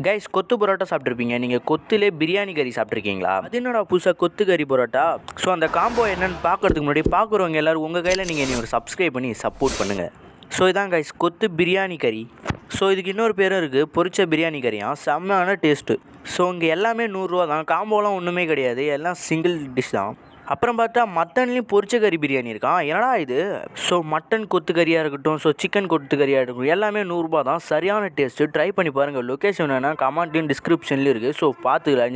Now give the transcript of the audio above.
Guys கொத்து பரோட்டா சாப்பிட்ருப்பீங்க. நீங்கள் கொத்துலே பிரியாணி கறி சாப்பிட்ருக்கீங்களா? அது என்னடா புதுசாக கொத்து கறி பரோட்டா? ஸோ அந்த காம்போ என்னென்னு பார்க்குறதுக்கு முன்னாடி பார்க்குறவங்க எல்லோரும் உங்கள் கையில் நீங்கள் நீ ஒரு சப்ஸ்கிரைப் பண்ணி சப்போர்ட் பண்ணுங்கள். ஸோ இதான் கைஸ் கொத்து பிரியாணி கறி. ஸோ இதுக்கு இன்னொரு பேரும் இருக்குது, பொரிச்ச பிரியாணி கறியாக. செம்மையான டேஸ்ட்டு. ஸோ இங்கே எல்லாமே 100 தான். காம்போலாம் ஒன்றுமே கிடையாது, எல்லாம் சிங்கிள் டிஷ் தான். அப்புறம் பார்த்தா மட்டன்லேயும் பொரிச்ச கறி பிரியாணி இருக்கான். என்னடா இது? ஸோ மட்டன் கொத்து கறியாக இருக்கட்டும், ஸோ சிக்கன் கொத்து கறியாக இருக்கட்டும், எல்லாமே 100 தான். சரியான டேஸ்ட்டு. ட்ரை பண்ணி பாருங்கள். லொக்கேஷன் வேணால் கமெண்ட்லேயும் டிஸ்கிரிப்ஷன்லேயும் இருக்குது. ஸோ பார்த்துக்கலாம்.